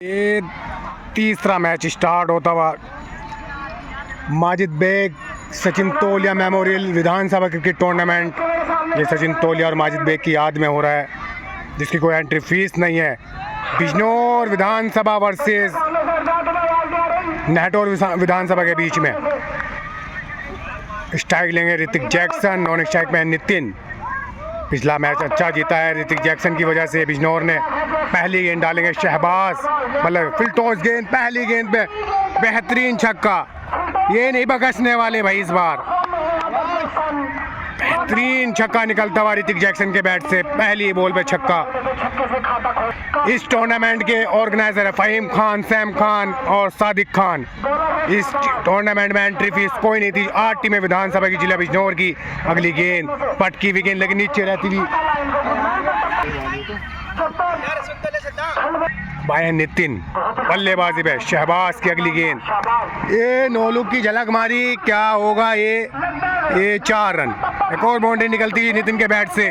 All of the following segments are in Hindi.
ये तीसरा मैच स्टार्ट होता हुआ माजिद बेग सचिन तोलिया मेमोरियल विधानसभा क्रिकेट टूर्नामेंट। ये सचिन तोलिया और माजिद बेग की याद में हो रहा है, जिसकी कोई एंट्री फीस नहीं है। बिजनौर विधानसभा वर्सेस नेटौर विधानसभा के बीच में स्ट्राइक लेंगे ऋतिक जैक्सन, नॉन स्ट्राइक में नितिन। पिछला मैच अच्छा जीता है ऋतिक जैक्सन की वजह से। बिजनौर ने पहली गेंद डालेंगे शहबाज, मतलब फिल टॉस गेंद, पहली गेंद पे बेहतरीन छक्का। ये नहीं बकसने वाले भाई, इस बार बेहतरीन छक्का निकलता हुआ ऋतिक जैक्सन के बैट से, पहली बॉल पे छक्का। इस टूर्नामेंट के ऑर्गेनाइजर है फहीम खान, सैम खान और सादिक खान। इस टूर्नामेंट में एंट्री फीस कोई नहीं थी। 8 टीमें विधानसभा की जिला बिजनौर की। अगली गेंद पटकी हुई गेंद, लेकिन नीचे रहती थी भाई नितिन। बल्लेबाजी पे शहबाज की अगली गेंद, ये नोलुक की झलक मारी, क्या होगा ये 4 रन। एक और बाउंड्री निकलती है नितिन के बैट से।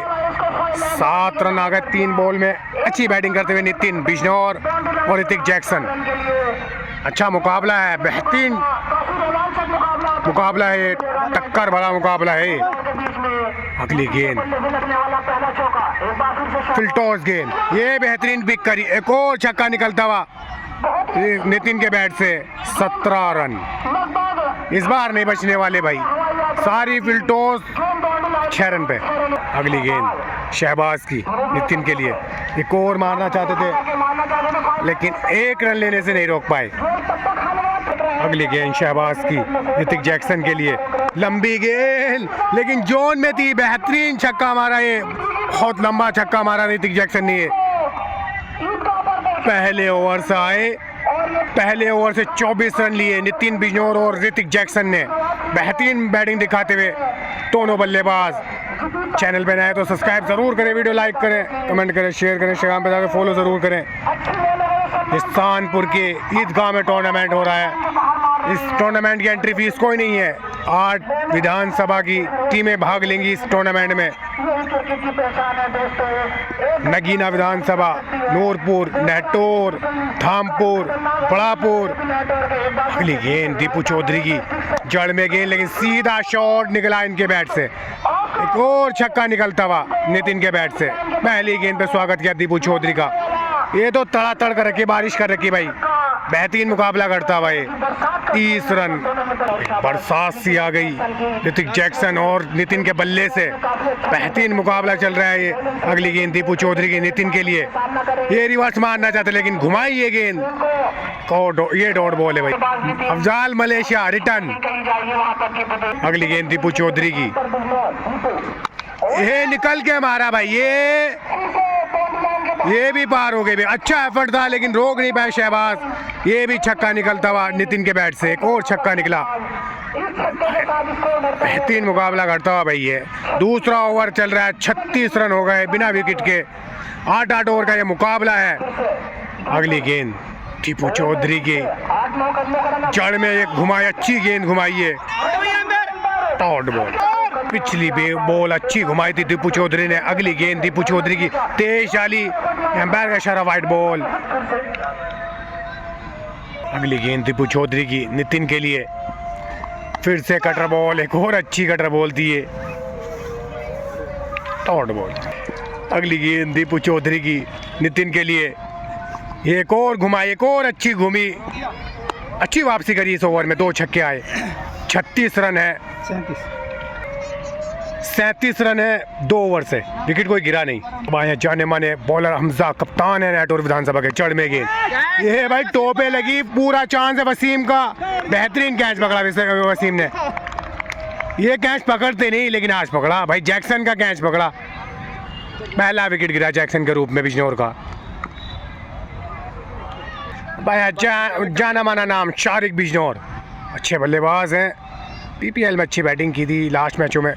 7 रन आ गए 3 बॉल में। अच्छी बैटिंग करते हुए नितिन, बिजनौर और ऋतिक जैक्सन। अच्छा मुकाबला है, बेहतरीन मुकाबला है, टक्कर भरा मुकाबला है। अगली गेंद फिल टॉस गेंद, ये बेहतरीन पिक करी। एक और छक्का निकलता हुआ नितिन के बैट से। 17 रन इस बार नहीं बचने वाले भाई, सारी फिल टॉस 6 रन पे। अगली गेंद शहबाज की नितिन के लिए, एक और मारना चाहते थे लेकिन 1 रन लेने से नहीं रोक पाए। अगली गेंद शहबाज की ऋतिक जैक्सन के लिए, लंबी गेंद लेकिन जोन में थी, बेहतरीन छक्का मारा। ये बहुत लंबा छक्का मारा ऋतिक जैक्सन ने। पहले ओवर से आए, पहले ओवर से 24 रन लिए नितिन, बिजनौर और ऋतिक जैक्सन ने। बेहतरीन बैटिंग दिखाते हुए दोनों बल्लेबाज। चैनल पे नए तो सब्सक्राइब जरूर करें, वीडियो लाइक करें, कमेंट करें, शेयर करें, इंस्टाग्राम पे जाकर फॉलो जरूर करें। स्थानपुर के ईदगाह में टूर्नामेंट हो रहा है। इस टूर्नामेंट की एंट्री फीस कोई नहीं है। 8 विधानसभा की टीमें भाग लेंगी इस टूर्नामेंट में। नगीना विधानसभा, नूरपुर, नेटौर, धामपुर, बड़ापुर। अगली गेंद दीपू चौधरी की, जड़ में गेंद लेकिन सीधा शॉट निकला इनके बैट से। एक और छक्का निकलता हुआ नितिन के बैट से। पहली गेंद पे स्वागत किया दीपू चौधरी का। ये तो तड़ातड़ कर रखी, बारिश कर रखी भाई, बेहतरीन मुकाबला करता हुआ ये। 30 रन, बरसात सी आ गई ऋतिक जैक्सन और नितिन के बल्ले से। बेहतरीन मुकाबला चल रहा है ये। अगली गेंद दीपू चौधरी की नितिन के लिए, ये रिवर्स मारना चाहते लेकिन घुमाई ये गेंद। ये डॉट बॉल है भाई। Afzal Malaysia return. अगली गेंद दीपू चौधरी की, ये निकल के मारा भाई, ये भी पार हो गए। अच्छा एफर्ट था लेकिन रोक नहीं पाए शहबाज। ये भी छक्का निकलता हुआ नितिन के बैट से। एक और छक्का निकला। बेहतरीन मुकाबला करता हुआ भाई ये। दूसरा ओवर चल रहा है, 36 रन हो गए बिना विकेट के। 8 ओवर का ये मुकाबला है। अगली गेंद दीपू चौधरी की, जड़ में एक घुमाई, अच्छी गेंद घुमाई है, डॉट बॉल। पिछली बॉल अच्छी घुमाई थी दीपू चौधरी ने। अगली गेंद दीपू चौधरी की, तेज चाली, एम्पायर का इशारा, वाइट बॉल। अगली गेंद दीपू चौधरी की नितिन के लिए, फिर से कटर बॉल, एक और अच्छी कटर बॉल थी ये, डॉट बॉल। अगली गेंद दीपू चौधरी की नितिन के लिए, एक और घुमाई, एक और अच्छी घूमी, अच्छी वापसी करी इस ओवर में। 2 छक्के आए। 36 रन है, 37 रन है 2 ओवर से, विकेट कोई गिरा नहीं। भाई जाने माने बॉलर हमजा, कप्तान है नेटौर विधानसभा के। चढ़ में गेंद, ये भाई टोपे लगी, पूरा चांस है वसीम का। बेहतरीन कैच पकड़ा वसीम ने। ये कैच पकड़ते नहीं लेकिन आज पकड़ा भाई, जैक्सन का कैच पकड़ा। पहला विकेट गिरा जैक्सन के रूप में बिजनौर का। भाई जाना माना नाम शारिक बिजनौर, अच्छे बल्लेबाज हैं। पीपीएल में अच्छी बैटिंग की थी लास्ट मैचों में।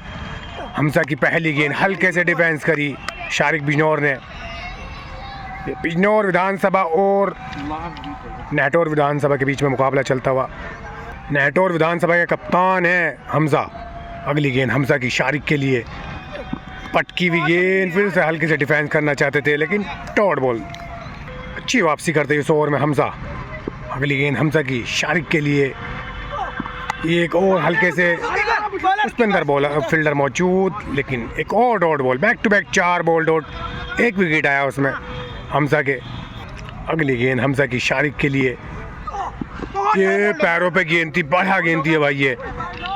हमजा की पहली गेंद हल्के से डिफेंस करी शारिक बिजनौर ने। बिजनौर विधानसभा और नेटौर विधानसभा के बीच में मुकाबला चलता हुआ। नेटौर विधानसभा के कप्तान हैं हमजा। अगली गेंद हमजा की शारिक के लिए, पटकी हुई गेंद, फिर से हल्के से डिफेंस करना चाहते थे लेकिन डॉट बॉल। अच्छी वापसी करते इस ओवर में हमजा। अगली गेंद हमजा की शारिक के लिए, एक और हल्के से स्पिनर बॉलर फील्डर मौजूद, लेकिन एक और dot ball, back to back 4 ball dot, 1 wicket आया उसमें हमजा के। अगली गेंद हमजा की शारिक के लिए, ये पैरों पे गेंद थी, बढ़िया गेंद थी है भाई, ये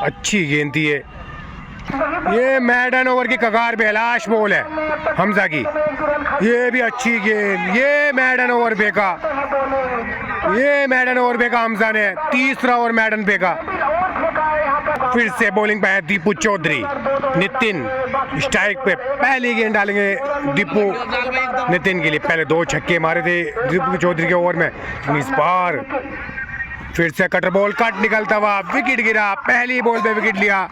अच्छी गेंद थी ये मैडन ओवर की कगार पे लाश बॉल है हमजा की, ये भी अच्छी गेंद, ये मैडन ओवर फेंका, ये मैडन ओवर फेंका हमजा ने, तीसरा ओवर मैडन फेंका। फिर से बॉलिंग पे है दीपू चौधरी, नितिन स्ट्राइक पे पहली गेंद डालेंगे दीपू नितिन के लिए। पहले 2 छक्के मारे थे दीपू चौधरी के ओवर में, इस बार फिर से कटर बॉल कट निकलता हुआ विकेट गिरा, पहली बॉल पे विकेट लिया,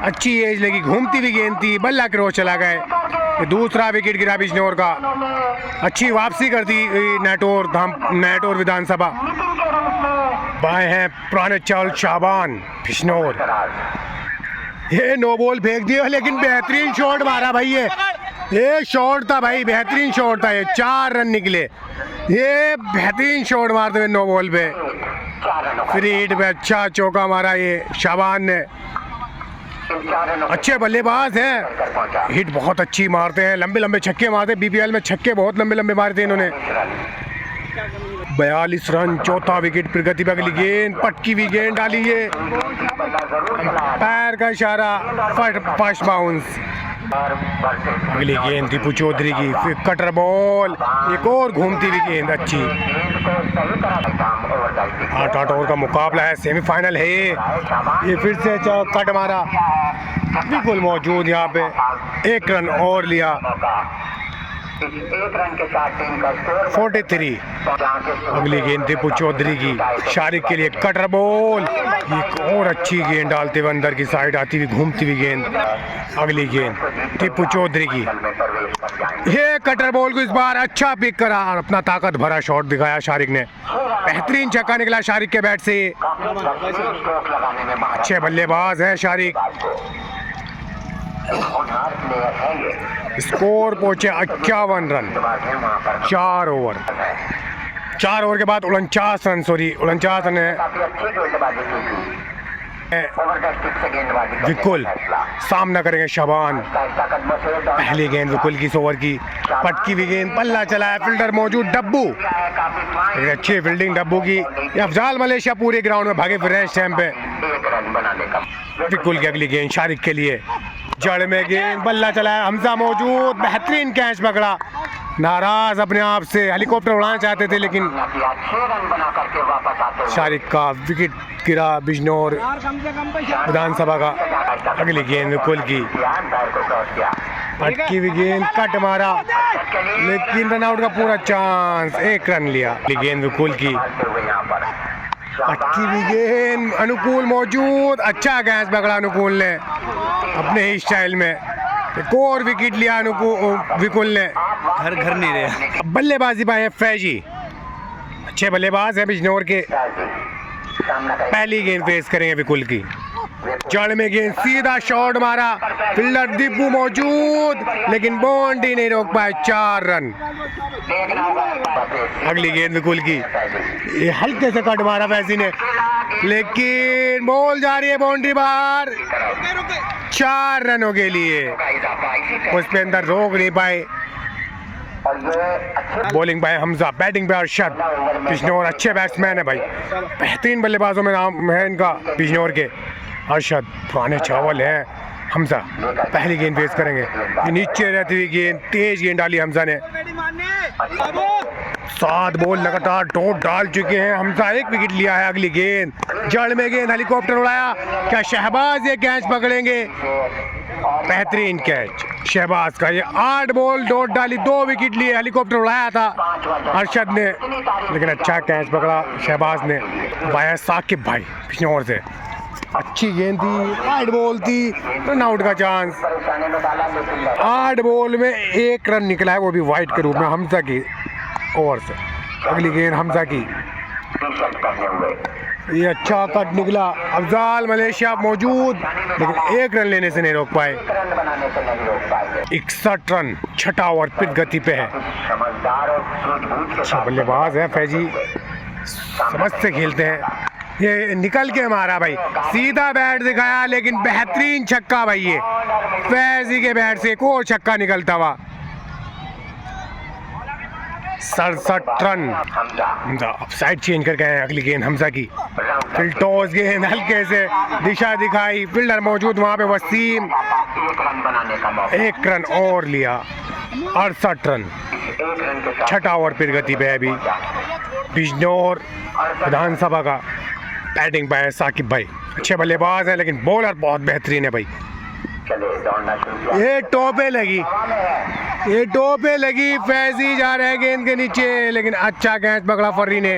अच्छी एज लगी, घूमती हुई गेंद थी, बल्ला क्रॉस चला गए, दूसरा विकेट गिरा बिजनौर का। अच्छी वापसी कर दी नेटौर विधानसभा। बाएं हैं पुराने चावल शाबान बिजनौर, ये नो बॉल फेंक दिया, लेकिन बेहतरीन शॉट मारा भाई, ये शॉट था भाई, बेहतरीन शॉट था, ये 4 रन निकले, ये बेहतरीन शॉट मारते हुए नो बॉल पे, फ्री हिट पे अच्छा चौका मारा ये शाबान ने। अच्छे बल्लेबाज हैं, हिट बहुत अच्छी मारते हैं, लंबे लंबे छक्के मारते हैं, बीपीएल में छक्के बहुत लंबे लंबे मारे थे इन्होंने। 42 रन, चौथा विकेट। प्रगति पे अगली गेंद, पटकी हुई गेंद डाली, ये पैर का इशारा, फर्स्ट बाउंस। अगली गेंद दीपू चौधरी की, फिर कटर बॉल, एक और घूमती हुई गेंद अच्छी। 8 ओवर का मुकाबला है, सेमीफाइनल है ये फिर से कट मारा, बिल्कुल मौजूद यहाँ पे, 1 रन और लिया, 43। अगली गेंद दीपू चौधरी की, शारिक के लिए कटर बॉल, एक और अच्छी गेंद डालते हुए अंदर की साइड आती हुई घूमती हुई गेंद। अगली गेंद दीपू चौधरी की, ये कटर बॉल को इस बार अच्छा पिक करा और अपना ताकत भरा शॉट दिखाया शारिक ने, बेहतरीन छक्का निकला शारिक के बैट से। अच्छे बल्लेबाज है शारिक। स्कोर पहुंचे 51 रन, 4 ओवर के बाद 49 रन, 49 रन है। विकुल सामना करेंगे शाबान। पहली गेंद विकुल की, ओवर की पटकी हुई गेंद, पल्ला चलाया, फील्डर मौजूद डब्बू, अच्छी फील्डिंग डब्बू की। अफजाल मलेशिया पूरे ग्राउंड में भागे फिर टाइम पे। विकुल की अगली गेंद शारिक के लिए, जड़ में गेंद, बल्ला चलाया, हमजा मौजूद, बेहतरीन कैच पकड़ा, नाराज अपने आप से, हेलीकॉप्टर उड़ाना चाहते थे लेकिन शारिक का विकेट गिरा बिजनौर विधानसभा का। अगली गेंद विकुल की, पटकी हुई गेंद, कट मारा, लेकिन रनआउट का पूरा चांस, 1 रन लिया। अगली गेंद विकुल की, पटकी हुई गेंद, अनुकूल मौजूद, अच्छा कैच पकड़ा अनुकूल ने अपने ही स्टाइल में, एक और विकेट लिया विकुल ने। घर नहीं रहे। बल्लेबाजी पाए फैजी, अच्छे बल्लेबाज है बिजनौर के। पहली गेंद फेस करेंगे विकुल की, जड़ में गेंद, सीधा शॉट मारा, फील्डर दीपू मौजूद, लेकिन बाउंड्री नहीं रोक पाए, 4 रन। अगली गेंद विकुल की, ये हल्के से कट मारा फैजी ने, लेकिन बॉल जा रही है बाउंड्री बाहर, 4 रनों के लिए उस पे अंदर रोक नहीं पाए। बॉलिंग बाय हमजा, बैटिंग पे अरशद। बिजनौर अच्छे बैट्समैन है भाई, बेहतरीन बल्लेबाजों में नाम है इनका बिजनौर के। अरशद पुराने चावल है। हमजा पहली गेंद फेस करेंगे, ये नीचे रहती हुई गेंद, तेज गेंद डाली हमजा ने। 7 बॉल लगातार डॉट डाल चुके हैं हमजा, 1 विकेट लिया है। अगली गेंद, जड़ में गेंद, हेलीकॉप्टर उड़ाया, क्या शहबाज ये कैच पकड़ेंगे? बेहतरीन कैच शहबाज का, ये 8 बॉल डॉट डाली, 2 विकेट लिए, हेलीकॉप्टर उड़ाया था अरशद ने, लेकिन अच्छा कैच पकड़ा शहबाज ने। बाया साकिब भाई बिजनौर से, अच्छी गेंद थी, 8 बॉल थी, रनआउट का चांस। 8 बॉल में 1 रन निकला है, वो भी वाइड के रूप में हमजा की ओवर से। अगली गेंद हमजा की, ये अच्छा कट निकला, अफजाल मलेशिया मौजूद लेकिन एक रन लेने से नहीं रोक पाए। 61 रन, छठा ओवर पिच गति पे है। अच्छा बल्लेबाज है फैजी, समझ से खेलते हैं। ये निकल के मारा भाई, सीधा बैट दिखाया लेकिन बेहतरीन छक्का भाई। ये फैजी के बैट से एक और छक्का निकलता हुआ। 67 रन। हमजा साइड चेंज करके आए अगली गेंद हमजा की। फिर टॉस गेंद हल्के से दिशा दिखाई, फील्डर मौजूद वहां पे वसीम, एक रन और लिया। 68 रन, छठा ओवर फिर गति पे है अभी। बिजनौर विधानसभा का बैटिंग पे है साकिब भाई, अच्छे बल्लेबाज है लेकिन बॉलर बहुत बेहतरीन है भाई। ये टोपे लगी, फैजी जा रहे हैं गेंद के नीचे लेकिन अच्छा कैच पकड़ा फर्री ने।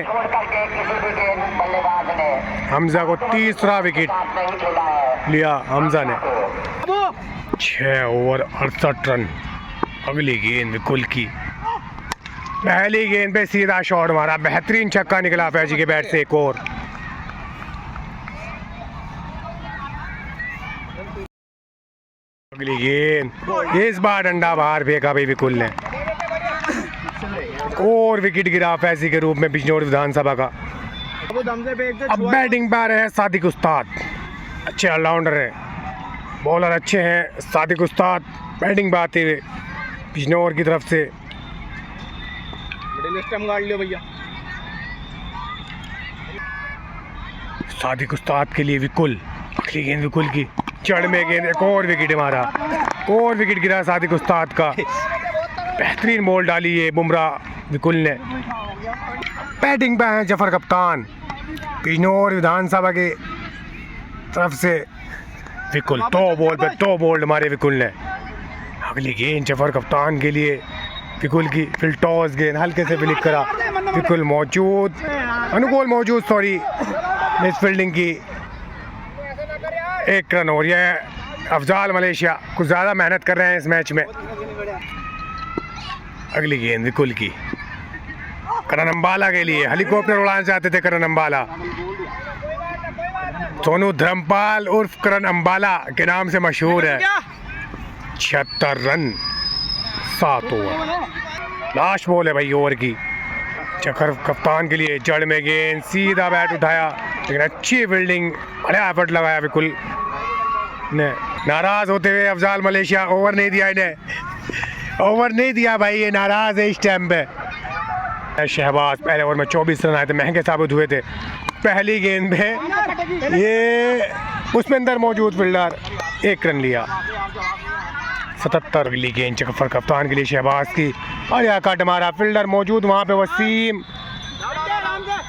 हमजा को तीसरा विकेट लिया हमजा ने। 6 ओवर 68 रन। अगली गेंद विकुल की, पहली गेंद पे सीधा शॉट मारा, बेहतरीन छक्का निकला फैजी के बैट से एक और। अगली गेंद, इस बार डंडा बाहर फेंका भाई विकुल ने, और विकेट गिरा फैजी के रूप में बिजनौर विधानसभा का। अब बैटिंग पर आ रहे हैं सादिक उस्ताद, अच्छे ऑलराउंडर हैं, बॉलर अच्छे हैं सादिक उस्ताद। बैटिंग पर आते हुए बिजनौर की तरफ से भैया सादिक उस्ताद के लिए विकुल। अगली गेंद विकुल की, चढ़ में गेंद, एक और विकेट मारा, और विकेट गिरा सादिक उस्ताद का। बेहतरीन बॉल डाली है बुमराह विकुल ने। बैटिंग पे हैं जफर कप्तान, बिजनौर विधानसभा के तरफ से विकुल। 2 बॉल पे 2 बॉल मारे विकुल ने। अगली गेंद जफर कप्तान के लिए विकुल की, फिर टॉस गेंद हल्के से फ्लिक करा, विकुल मौजूद, अनुकूल मौजूद, सॉरी मिस फील्डिंग की। 1 रन और। यह अफजाल मलेशिया कुछ ज़्यादा मेहनत कर रहे हैं इस मैच में। अगली गेंद विकुल की, करण अंबाला के लिए, हेलीकॉप्टर उड़ाना चाहते थे करण अंबाला। सोनू धर्मपाल उर्फ करण अंबाला के नाम से मशहूर है। 76 रन, 7 ओवर। लास्ट बॉल है भाई ओवर की। जफर कप्तान के लिए जड़ में गेंद, सीधा बैट उठाया लेकिन अच्छी फील्डिंग, बड़ा एफर्ट लगाया विकुल ने। नाराज होते हुए अफजाल मलेशिया, ओवर नहीं दिया इन्हें, ओवर नहीं दिया भाई, ये नाराज है इस टाइम पे। शहबाज पहले ओवर में 24 रन आए थे, महंगे साबित हुए थे। पहली गेंद में ये उसमें अंदर मौजूद फील्डर, 1 रन लिया। 77। अगली गेंद जफर कप्तान के लिए शहबाज की, और यह कट मारा, फील्डर मौजूद वहां पे वसीम,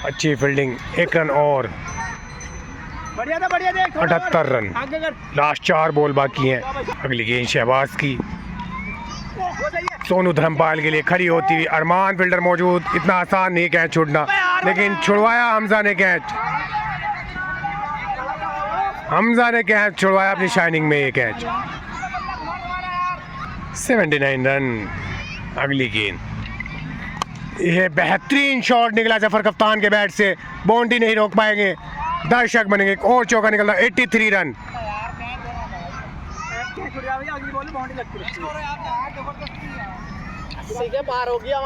अच्छी फील्डिंग, 1 रन और। 78 रन, लास्ट 4 बॉल बाकी हैं। अगली गेंद शहबाज की, सोनू धर्मपाल के लिए खड़ी होती हुई, अरमान फील्डर मौजूद। इतना आसान नहीं कैच छूटना, लेकिन छुड़वाया हमजा ने कैच, हमजा ने कैच छुड़वाया अपनी शाइनिंग में ये कैच। 79 रन। अगली गेंद, यह बेहतरीन शॉट निकला जफर कप्तान के बैट से, बाउंड्री नहीं रोक पाएंगे, दर्शक बनेंगे। एक और चौका निकला, 83 रन।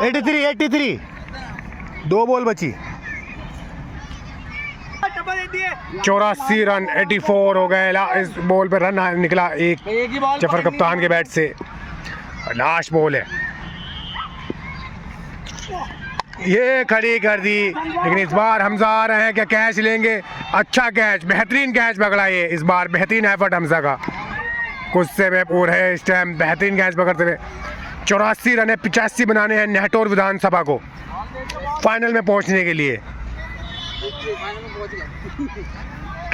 83 2 बॉल बची, 84 रन, 84 हो गए। इस बॉल पे रन निकला एक जफर कप्तान के बैट से। लास्ट बॉल है, ये खड़ी कर दी, लेकिन इस बार हमजा आ रहे हैं, क्या कैच लेंगे? अच्छा कैच, बेहतरीन कैच पकड़ा ये इस बार, बेहतरीन एफर्ट हमजा का, गुस्से में पूरे है इस टाइम, बेहतरीन कैच पकड़ते हुए। 84 रन है, 85 बनाने हैं नेहटोर विधानसभा को फाइनल में पहुंचने के लिए।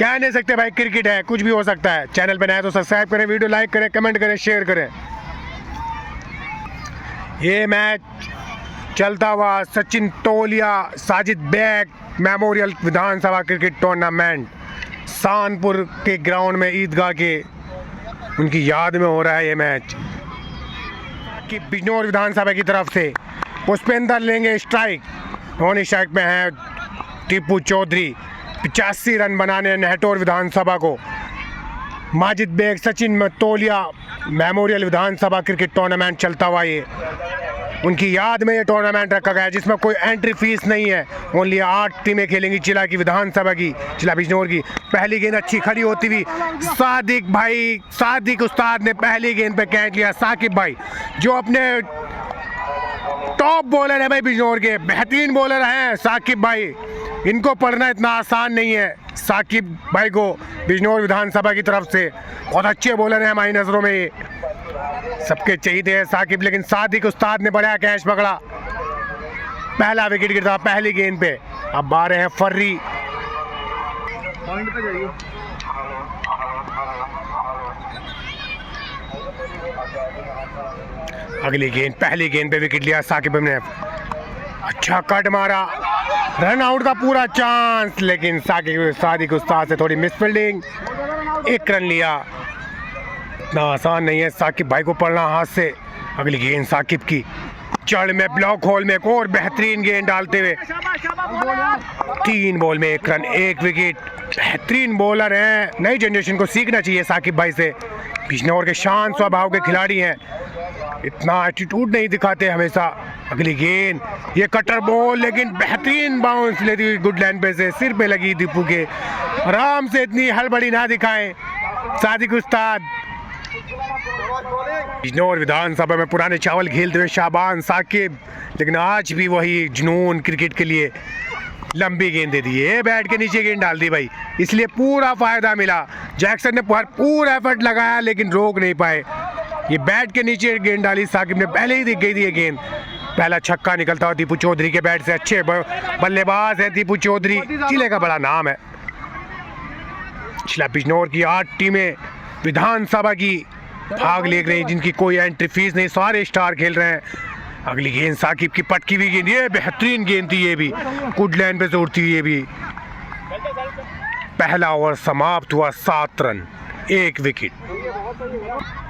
कह नहीं सकते भाई, क्रिकेट है, कुछ भी हो सकता है। चैनल पे नए तो सब्सक्राइब करें, वीडियो लाइक करें, कमेंट करें, शेयर करें। ये मैच चलता हुआ सचिन तोलिया साजिद बेग मेमोरियल विधानसभा क्रिकेट टूर्नामेंट सानपुर के ग्राउंड में ईदगाह के उनकी याद में हो रहा है ये मैच। कि बिजनौर विधानसभा की तरफ से पुष्पेंद्र लेंगे स्ट्राइक, नॉन स्ट्राइक में है टीपू चौधरी, 85 रन बनाने नेहटोर विधानसभा को। माजिद बेग सचिन मतोलिया मेमोरियल विधानसभा क्रिकेट टूर्नामेंट चलता हुआ ये उनकी याद में ये टूर्नामेंट रखा गया है, जिसमें कोई एंट्री फीस नहीं है। ओनली 8 टीमें खेलेंगी जिला की विधानसभा की, जिला बिजनौर की। पहली गेंद अच्छी खड़ी होती हुई सादिक उस्ताद ने पहली गेंद पे कैच लिया। साकिब भाई जो अपने टॉप बॉलर है भाई बिजनौर के, बेहतरीन बॉलर हैं साकिब भाई, इनको पढ़ना इतना आसान नहीं है। साकिब भाई को बिजनौर विधानसभा की तरफ से बहुत अच्छे बॉलर हैं हमारी नज़रों में, ये सबके चाहिए हैं साकिब, लेकिन सादिक उस्ताद ने बड़ा कैच पकड़ा। पहला विकेट गिरता पहली गेंद पे। अब आ रहे हैं फर्री, पॉइंट पे जाइए। अगली गेंद पहली गेंद पे विकेट लिया साकिब ने, अच्छा कट मारा, रन आउट का पूरा चांस, लेकिन सादिक उस्ताद से थोड़ी मिसफील्डिंग, 1 रन लिया। इतना आसान नहीं है साकिब भाई को पढ़ना हाथ से। अगली गेंद साकिब की जड़ में ब्लॉक होल में एक और बेहतरीन गेंद डालते हुए 3 बॉल में 1 रन 1 विकेट। बेहतरीन बॉलर हैं, नई जनरेशन को सीखना चाहिए साकिब भाई से। बिजनौर के शांत स्वभाव के खिलाड़ी हैं, इतना एटीट्यूड नहीं दिखाते हमेशा। अगली गेंद ये कटर बॉल, लेकिन बेहतरीन बाउंस लेती हुई गुड लाइन पे से सिर पे लगी दीपू के। आराम से, इतनी हड़बड़ी ना दिखाएं सादिक उस्ताद। बिजनौर विधानसभा में पुराने चावल खेलते हुए शाबान साकिब, लेकिन आज भी वही जुनून क्रिकेट के लिए। लंबी गेंद दे दी है, बैट के नीचे गेंद डाल दी भाई, इसलिए पूरा फायदा मिला। जैक्सन ने पूरा एफर्ट लगाया लेकिन रोक नहीं पाए। ये बैट के नीचे गेंद डाली, साकिब ने पहले ही दिख गई थी ये गेंद। पहला छक्का निकलता हुआ दीपू चौधरी के बैट से। अच्छे बल्लेबाज है दीपू चौधरी, जिले का बड़ा नाम है। जिला बिजनौर की 8 टीमें विधानसभा की भाग ले रही, जिनकी कोई एंट्री फीस नहीं, सारे स्टार खेल रहे हैं। अगली गेंद साकिब की पटकी हुई गेंद, ये बेहतरीन गेंद थी, ये भी गुड लाइन पे से उड़ती हुई। ये भी पहला ओवर समाप्त हुआ, 7 रन 1 विकेट।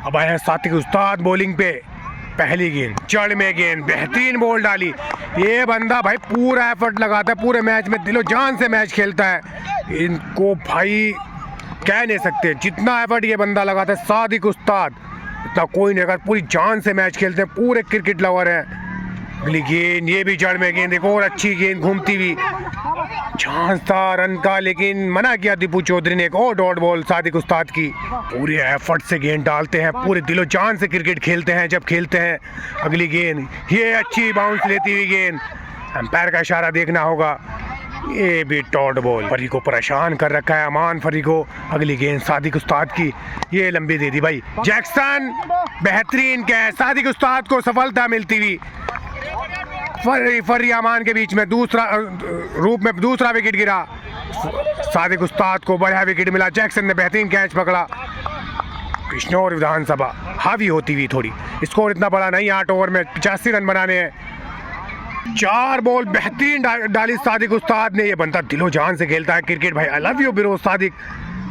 अब आए हैं सादिक उस्ताद बॉलिंग पे। पहली गेंद जड़ में गेंद, बेहतरीन बॉल डाली। ये बंदा भाई पूरा एफर्ट लगाता है, पूरे मैच में दिलो जान से मैच खेलता है। इनको भाई कह नहीं सकते, जितना एफर्ट ये बंदा लगाता है सादिक उस्ताद, इतना कोई नहीं करता। पूरी जान से मैच खेलते हैं, पूरे क्रिकेट लवर हैं। अगली गेंद ये भी जड़ में गेंद, एक और अच्छी गेंद घूमती हुई, चांस था रन का, लेकिन मना किया दीपू चौधरी ने। एक और डॉट बॉल सादिक उस्ताद की। पूरे एफर्ट से गेंद डालते हैं, पूरे दिलो जान से क्रिकेट खेलते हैं जब खेलते हैं। अगली गेंद ये अच्छी बाउंस लेती हुई गेंद, अंपायर का इशारा देखना होगा। ये भी डॉट बॉल, फरी को परेशान कर रखा है अमान फरी को। अगली गेंद सादिक उस्ताद की, ये लंबी दे दी भाई। जैक्सन बेहतरीन कैच, सादिक उस्ताद को सफलता मिलती हुई। फरी अमान के बीच में दूसरा विकेट गिरा। सादिक उस्ताद को बड़ा विकेट मिला, जैक्सन ने बेहतरीन कैच पकड़ा। बिजनौर विधानसभा हावी होती हुई थोड़ी, स्कोर इतना बड़ा नहीं, 8 ओवर में 85 रन बनाने हैं। 4 बॉल बेहतरीन डाली सादिक उस्ताद ने। ये बंदा दिलो जान से खेलता है क्रिकेट भाई, I love you bro Sadiq.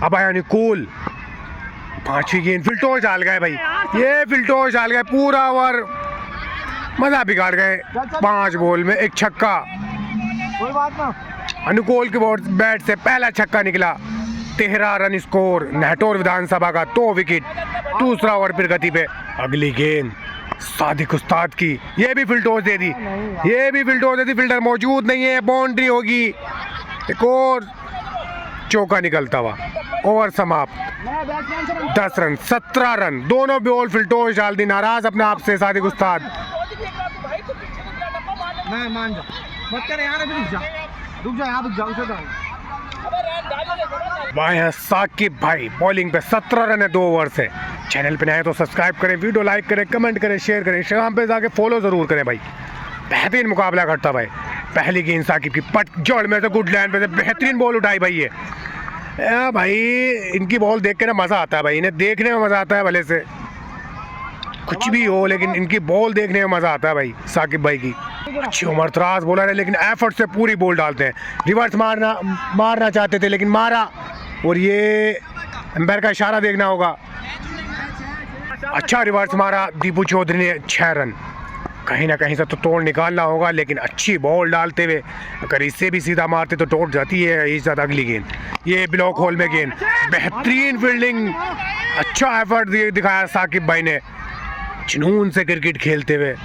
अब आया अनुकूल, 5वीं गेंद फिल्टोज डाल गए भाई, ये फिल्टोज डाल गए, पूरा ओवर मजा बिगाड़ गए। 5 बॉल में 1 छक्का। अनुकूल के बैट से पहला छक्का निकला। 13 रन स्कोर नेहटोर विधानसभा का, 2 विकेट। दूसरा ओवर फिर गति पे। अगली गेंद सादिक उस्ताद की, ये भी फिल्टोज दे दी, फिल्डर मौजूद नहीं है, बाउंड्री होगी। एक और चौका निकलता हुआ, ओवर समाप्त। 10 रन 17 रन, दोनों बॉल फिल्टोज डाल दी। नाराज अपने आप से सादिक उस्ताद। साकिब भाई बॉलिंग पे 17 रन है 2 ओवर से। चैनल पे नए तो सब्सक्राइब करें, वीडियो लाइक करें, कमेंट करें, शेयर करें, इंस्टाग्राम पे जाके फॉलो जरूर करें भाई। बेहतरीन मुकाबला करता भाई। पहली गेंद साकिब की पट जड़ में से गुड लाइन पे से बेहतरीन बॉल उठाई भाई। ये भाई इनकी बॉल देख के ना मज़ा आता है भाई, इन्हें देखने में मज़ा आता है, भले से कुछ भी हो लेकिन इनकी बॉल देखने में मज़ा आता है भाई। साकिब भाई की अच्छी उम्रदराज बॉलर है, लेकिन एफर्ट से पूरी बॉल डालते हैं। रिवर्स मारना चाहते थे लेकिन मारा, और ये अंपायर का इशारा देखना होगा। अच्छा रिवर्स मारा दीपू चौधरी ने, 6 रन। कहीं ना कहीं से तो तोड़ निकालना होगा, लेकिन अच्छी बॉल डालते हुए अगर इससे भी सीधा मारते तो तोड़ जाती है इस ज़्यादा अगली गेंद। ये ब्लॉक होल में गेंद, बेहतरीन फील्डिंग, अच्छा एफर्ट दिखाया साकिब भाई ने जुनून से क्रिकेट खेलते हुए।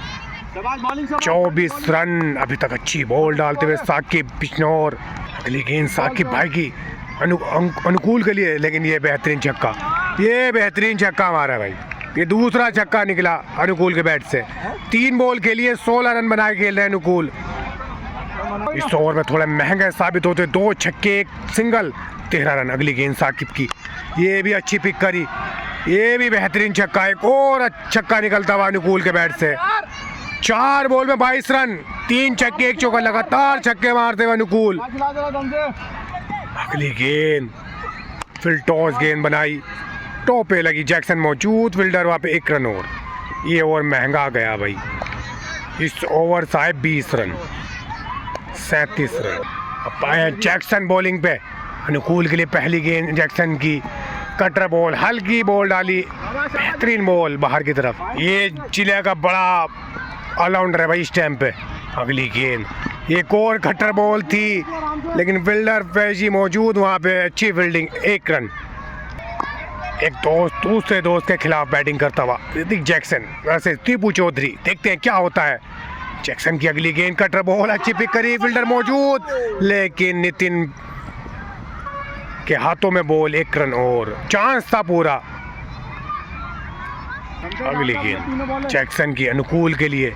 24 रन अभी तक अच्छी बॉल डालते हुए साकिब बिजनौर। अगली गेंद साकिब भाई की अनुकूल के लिए, लेकिन ये बेहतरीन छक्का, ये बेहतरीन छक्का मारा भाई। ये दूसरा छक्का निकला अनुकूल के बैट से। 3 बॉल के लिए 16 रन बना के खेल रहे हैं अनुकूल। इस ओवर में थोड़ा महंगे साबित होते, 2 छक्के 1 सिंगल, 13 रन। अगली गेंद साकिब की, ये भी अच्छी पिक करी, ये भी बेहतरीन छक्का। एक और छक्का निकलता हुआ अनुकूल के बैट से। 4 बॉल में 22 रन, 3 छक्के 1 चौका, लगातार छक्के मारते हुए अनुकूल। अगली गेंद फिर टॉस गेंद बनाई, टॉप पे लगी, जैक्सन मौजूद, फील्डर वहाँ पे 1 रन और। ये ओवर महंगा गया भाई। इस ओवर साहब 20 रन, 37 रन। अब आए जैक्सन बॉलिंग पे, अनुकूल के लिए पहली गेंद जैक्सन की, कटर बॉल, हल्की बॉल डाली, बेहतरीन बॉल बाहर की तरफ। ये चिले का बड़ा ऑलराउंडर है भाई इस टाइम पे। अगली गेंद एक और कटर बॉल थी, लेकिन फील्डर फैजी मौजूद वहाँ पे, अच्छी फील्डिंग, 1 रन। एक दोस्त दूसरे दोस्त के खिलाफ बैटिंग करता हुआ ऋतिक जैक्सन वैसे टीपू चौधरी, देखते हैं क्या होता है। जैक्सन की अगली गेंद कटर बॉल, अच्छी पिक करी, फील्डर मौजूद, लेकिन नितिन के हाथों में बॉल, 1 रन और, चांस था पूरा। अगली गेंद जैक्सन की अनुकूल के लिए,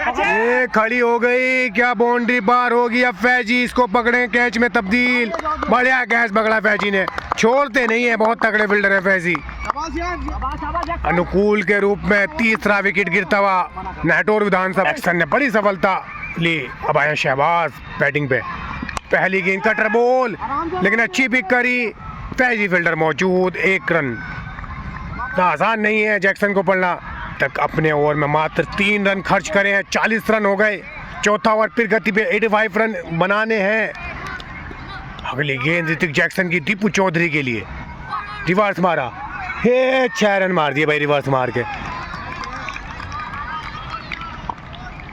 ये खड़ी हो गई, क्या बाउंड्री पार होगी। अब फैजी इसको पकड़े, कैच में तब्दील, बढ़िया कैच पकड़ा फैजी ने, छोड़ते नहीं है, बहुत तगड़े फील्डर है फैजी। अनुकूल के रूप में तीसरा विकेट गिरता हुआ नेटोर विधानसभा। जैक्सन ने बड़ी सफलता ली। अब आया शहबाज बैटिंग पे, पहली गेंद कटर बॉल, लेकिन अच्छी पिक करी, फैजी फील्डर मौजूद, 1 रन। इतना आसान नहीं है जैक्सन को पढ़ना। तक अपने ओवर में मात्र 3 रन खर्च करे हैं, 40 रन हो गए। चौथा ओवर फिर गति पे 85 रन बनाने हैं। अगली गेंद ऋतिक जैक्सन की दीपू चौधरी के लिए, रिवर्स मारा, हे 6 रन मार दिए भाई रिवर्स मार के,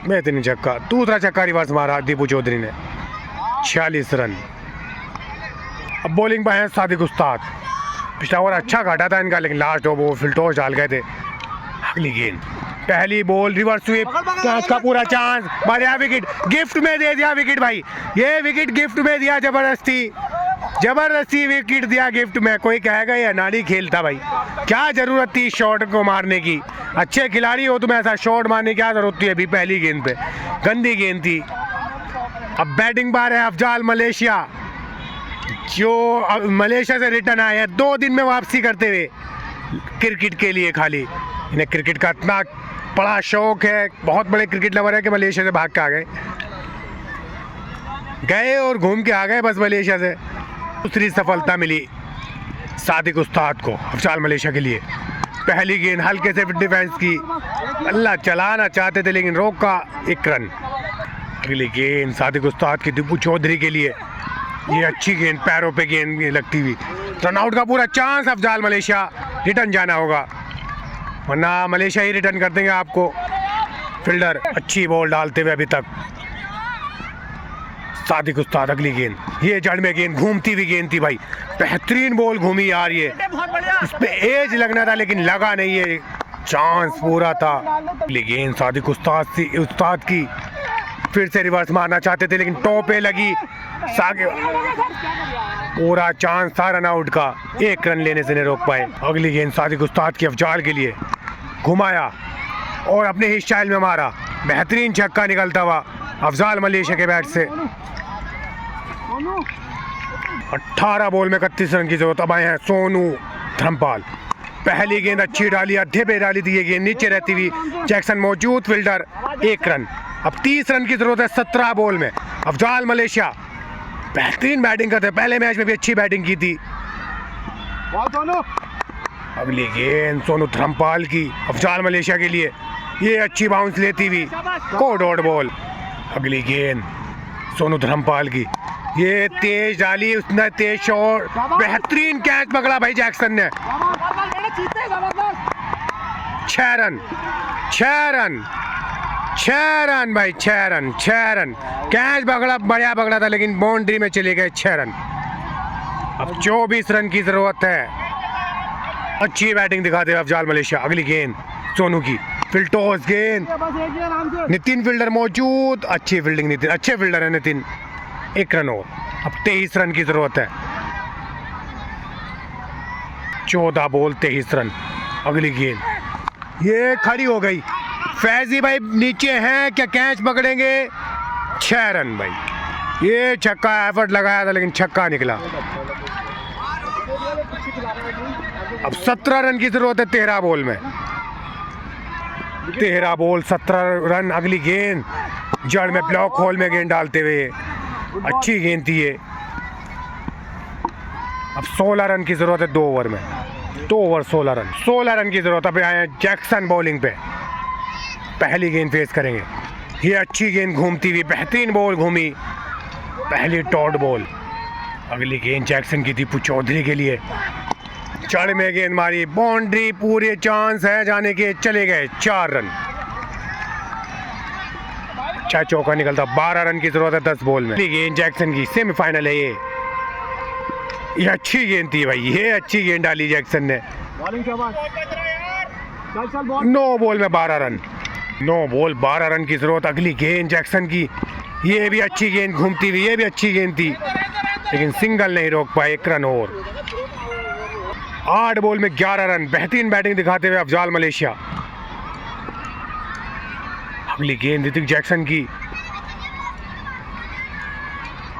बेहतरीन छक्का। दूसरा छक्का रिवर्स मारा दीपू चौधरी ने, 46 रन। अब बॉलिंग पर है सादिक उस्ताद। पिछला ओवर अच्छा काटा था इनका, लेकिन लास्ट ओवर फिल टॉस डाल गए थे। अगली गेंद पहली बॉल, रिवर्स स्वीप, कैच का पूरा चांस, बढ़िया विकेट, गिफ्ट में दे दिया विकेट भाई। ये विकेट गिफ्ट में दिया, जबरदस्ती विकेट दिया गिफ्ट में। कोई कहेगा ये अनाड़ी खेल था भाई, क्या जरूरत थी शॉट को मारने की। अच्छे खिलाड़ी हो तुम्हें ऐसा शॉट मारने की क्या जरूरत थी। अभी पहली गेंद पे गंदी गेंद थी। अब बैटिंग बार है अफजाल मलेशिया, जो मलेशिया से रिटर्न आए हैं 2 दिन में वापसी करते हुए क्रिकेट के लिए। खाली इन्हें क्रिकेट का इतना बड़ा शौक है, बहुत बड़े क्रिकेट लवर है कि मलेशिया से भाग के आ गए और घूम के आ गए बस मलेशिया से। दूसरी सफलता मिली सादिक उस्ताद को अफजाल मलेशिया के लिए। पहली गेंद हल्के से डिफेंस की, अल्लाह चलाना चाहते थे लेकिन रोका, 1 रन। अगली गेंद सादिक उस्ताद की दीपू चौधरी के लिए, ये अच्छी गेंद, पैरों पे गेंद लगती हुई, रन आउट का पूरा चांस। अफजाल मलेशिया रिटर्न जाना होगा, वरना मलेशिया ही रिटर्न कर देंगे आपको। फील्डर अच्छी बॉल डालते हुए अभी तक सादिक उस्ताद। अगली गेंद, ये जड़ में गेंद, घूमती हुई गेंद थी भाई, बेहतरीन बॉल घूमी यार। ये इस पे एज लगना था लेकिन लगा नहीं, ये चांस पूरा था। अगली गेंद सादिक उस्ताद की, फिर से रिवर्स मारना चाहते थे लेकिन टॉप पे लगी, पूरा चांस था रन आउट का, 1 रन लेने से नहीं रोक पाए। अगली गेंद सादिक उस्ताद की अफजाल के लिए, घुमाया और अपने ही स्टाइल में मारा, बेहतरीन छक्का निकलता हुआ अफजाल मलेशिया के बैट से। 18 बॉल में 31 रन की जरूरत। अब आए हैं सोनू धर्मपाल। पहली गेंद अच्छी डाली, अद्धे पे डाली थी ये गेंद, नीचे रहती हुई, जैक्सन मौजूद, फील्डर, 1 रन। अब 30 रन की जरूरत है 17 बॉल में। अफजाल मलेशिया बेहतरीन बैटिंग करते, पहले मैच में भी अच्छी बैटिंग की थी। अगली गेंद सोनू धर्मपाल की अफजाल मलेशिया के लिए, ये अच्छी बाउंस लेती हुई, को डॉट बॉल। अगली गेंद सोनू धर्मपाल की, ये तेज डाली, उसने तेज शॉट, बेहतरीन कैच पकड़ा भाई जैक्सन ने, 6 रन। 6 रन भाई, 6 रन, 6 रन। कैच पकड़ा, बढ़िया पकड़ा था लेकिन बाउंड्री में चले गए 6 रन। अब 24 रन की जरूरत है। अच्छी बैटिंग दिखाते हुए अफजाल मलेशिया। अगली गेंद सोनू की, फिल्टोस गेंद, नितिन फील्डर मौजूद, अच्छी फील्डिंग नितिन, अच्छे फील्डर है नितिन। 1 रन और। अब 23 रन की जरूरत है। 14 बॉल 23 रन। अगली गेंद, ये खड़ी हो गई। फैजी भाई नीचे हैं, क्या कैच पकड़ेंगे? 6 रन भाई। ये छक्का, एफर्ट लगाया था लेकिन छक्का निकला। अब 17 रन की जरूरत है 13 बॉल में। 13 बॉल 17 रन। अगली गेंद जड़ में, ब्लॉक होल में गेंद डालते हुए, अच्छी गेंद थी ये। अब 16 रन की जरूरत है 2 ओवर में। 2 ओवर 16 रन, 16 रन की जरूरत। अब आए हैं जैक्सन बॉलिंग पे। पहली गेंद फेस करेंगे। ये अच्छी गेंद घूमती हुई, बेहतरीन बॉल घूमी, पहली टॉट बॉल। अगली गेंद जैक्सन की, दीपू चौधरी के लिए। चढ़ में गेंद मारी, बाउंड्री, पूरे चांस है जाने के, चले गए 4 रन। अच्छा चौका निकलता। 12 रन की जरूरत है 10 बॉल में। गेंद जैक्सन की, सेमीफाइनल है ये अच्छी गेंद थी भाई, ये अच्छी गेंद डाली जैक्सन ने। 9 बॉल में 12 रन। 9 बॉल 12 रन की जरूरत। अगली गेंद जैक्सन की, ये भी अच्छी गेंद घूमती हुई, ये भी अच्छी गेंद थी लेकिन सिंगल नहीं रोक पाए। 1 रन और। 8 बॉल में 11 रन। बेहतरीन बैटिंग दिखाते हुए अफजाल मलेशिया। अगली गेंद ऋतिक जैक्सन की,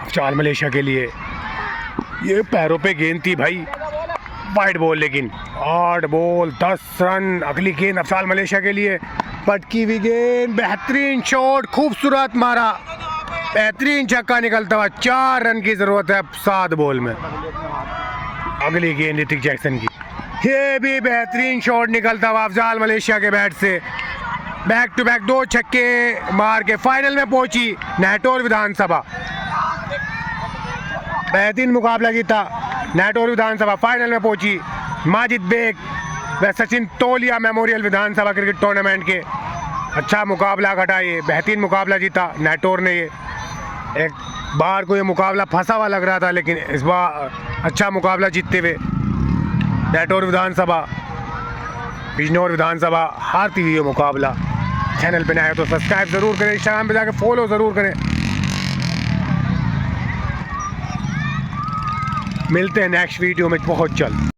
अफजाल मलेशिया के लिए। ये पैरों पे गेंद थी भाई, वाइड बॉल लेकिन। 8 बॉल 10 रन। अगली गेंद अफजाल मलेशिया के लिए, पटकी हुई गेंद, बेहतरीन शॉट, खूबसूरत मारा, बेहतरीन छक्का निकलता हुआ। 4 रन की जरूरत है 7 बॉल में। अगली गेंद ऋतिक जैक्सन की, ये भी बेहतरीन शॉट निकलता हुआ अफजाल मलेशिया के बैट से। बैक टू बैक 2 छक्के मार के फाइनल में पहुंची नेटौर विधानसभा। बेहतरीन मुकाबला जीता नेटौर विधानसभा, फाइनल में पहुंची। माजिद बेग व सचिन तोलिया मेमोरियल विधानसभा क्रिकेट टूर्नामेंट के। अच्छा मुकाबला घटा, ये बेहतरीन मुकाबला जीता नेटौर ने। ये एक बार को ये मुकाबला फंसा हुआ लग रहा था लेकिन इस बार अच्छा मुकाबला जीतते हुए नेटौर विधानसभा बिजनौर विधानसभा हारती हुई ये मुकाबला। चैनल पे नए हो तो सब्सक्राइब ज़रूर करें, इंस्टाग्राम पे जाकर फॉलो ज़रूर करें। मिलते हैं नेक्स्ट वीडियो में बहुत जल्द।